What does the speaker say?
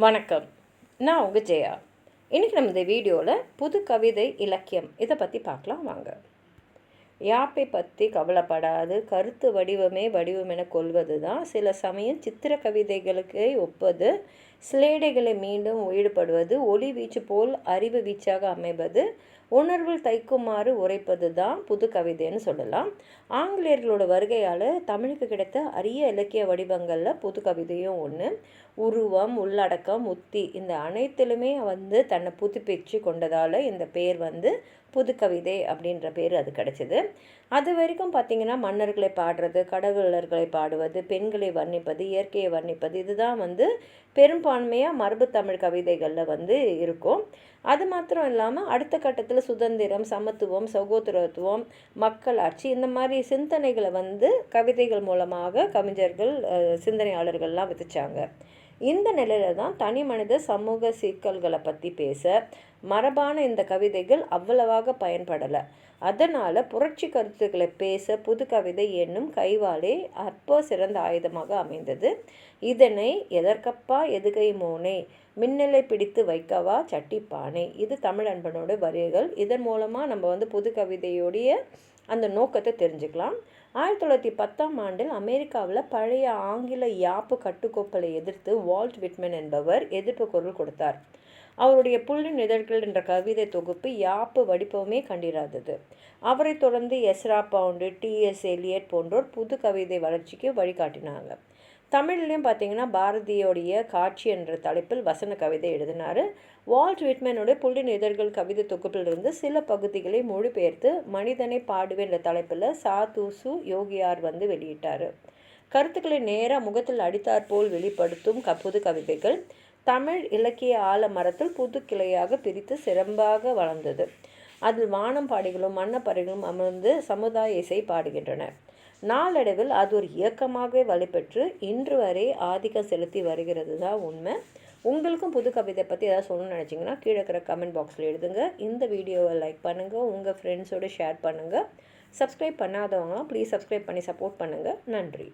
வணக்கம். நான் உங்கள் ஜெயா. இன்றைக்கி நம்ம இந்த வீடியோவில் புது கவிதை இலக்கியம் இதை பற்றி பார்க்கலாம் வாங்க. யாப்பை பற்றி கவலைப்படாது கருத்து வடிவமே வடிவமென கொள்வது தான் சில சமயம் சித்திர கவிதைகளுக்கே ஒப்பது, சிலேடைகளை மீண்டும் ஈடுபடுவது, ஒளி வீச்சு போல் அறிவு வீச்சாக அமைவது, உணர்வில் தைக்குமாறு உரைப்பது தான் புது கவிதைன்னு சொல்லலாம். ஆங்கிலேயர்களோட வருகையால் தமிழுக்கு கிடைத்த அரிய இலக்கிய வடிவங்களில் புது கவிதையும் ஒன்று. உருவம், உள்ளடக்கம், உத்தி இந்த அனைத்திலுமே தன்னை புதுப்பிச்சு கொண்டதால் இந்த பேர் புது கவிதை அப்படின்ற பேர் அது கிடச்சிது. அது வரைக்கும் பார்த்திங்கன்னா மன்னர்களை பாடுறது, கடவுளர்களை பாடுவது, பெண்களை வர்ணிப்பது, இயற்கையை வர்ணிப்பது இதுதான் பெரும்பான்மையாக மரபு தமிழ் கவிதைகளில் இருக்கும். அது மாத்திரம் இல்லாமல் அடுத்த கட்டத்தில் சுதந்திரம், சமத்துவம், சகோதரத்துவம், மக்களாட்சி இந்த மாதிரி சிந்தனைகளை கவிதைகள் மூலமாக கவிஞர்கள், சிந்தனையாளர்கள்லாம் விதிச்சாங்க. இந்த நிலையில் தான் தனி மனித சமூக சிக்கல்களை பற்றி பேச மரபான இந்த கவிதைகள் அவ்வளவாக பயன்படலை. அதனால் புரட்சி கருத்துக்களை பேச புது கவிதை என்னும் கைவாலே அப்போ சிறந்த ஆயுதமாக அமைந்தது. இதனை எதற்கப்பா எதுகை மோனே, மின்னலை பிடித்து வைக்கவா சட்டிப்பானை, இது தமிழ் அன்பனோட வரிகள். இதன் மூலமாக நம்ம புது கவிதையோடைய அந்த நோக்கத்தை தெரிஞ்சுக்கலாம். 1910ஆம் ஆண்டில் அமெரிக்காவில் பழைய ஆங்கில யாப்பு கட்டுக்கோப்பலை எதிர்த்து வால்ட் விட்மன் என்பவர் எதிர்ப்பு குரல் கொடுத்தார். அவருடைய புள்ளின் இதழ்கள் என்ற கவிதை தொகுப்பு யாப்பு வடிப்பமே கண்டிராதது. அவரை தொடர்ந்து எஸ்ரா பவுண்டு, T.S. எலியட் போன்றோர் புது கவிதை வளர்ச்சிக்கு வழிகாட்டினாங்க. தமிழ்லையும் பார்த்திங்கன்னா பாரதியோடைய காட்சி என்ற தலைப்பில் வசன கவிதை எழுதினார். வால்ட் விட்மனுடைய புள்ளின் இதழ்கள் கவிதை தொகுப்பிலிருந்து சில பகுதிகளை மொழிபெயர்த்து மனிதனை பாடுவேன் என்ற தலைப்பில் சாதுசு யோகியார் வெளியிட்டார். கருத்துக்களை நேராக முகத்தில் அடித்தாற்போல் வெளிப்படுத்தும் புது கவிதைகள் தமிழ் இலக்கிய ஆலமரத்தில் புது கிளையாக பிரித்து சிறப்பாக வளர்ந்தது. அதில் வானம் பாடிகளும் மன்னப்பறைகளும் அமர்ந்து சமுதாய இசை பாடுகின்றன. நாளடைவில் அது ஒரு இயக்கமாகவே வலுப்பெற்று இன்று வரை ஆதிக்கம் செலுத்தி வருகிறது தான் உண்மை. உங்களுக்கும் புது கவிதை பற்றி ஏதாவது சொல்லணும்னு நினச்சிங்கன்னா கீழே இருக்கிற கமெண்ட் பாக்ஸில் எழுதுங்க. இந்த வீடியோவை லைக் பண்ணுங்கள், உங்கள் ஃப்ரெண்ட்ஸோடு ஷேர் பண்ணுங்கள். சப்ஸ்கிரைப் பண்ணாதவங்களாம் ப்ளீஸ் சப்ஸ்கிரைப் பண்ணி சப்போர்ட் பண்ணுங்கள். நன்றி.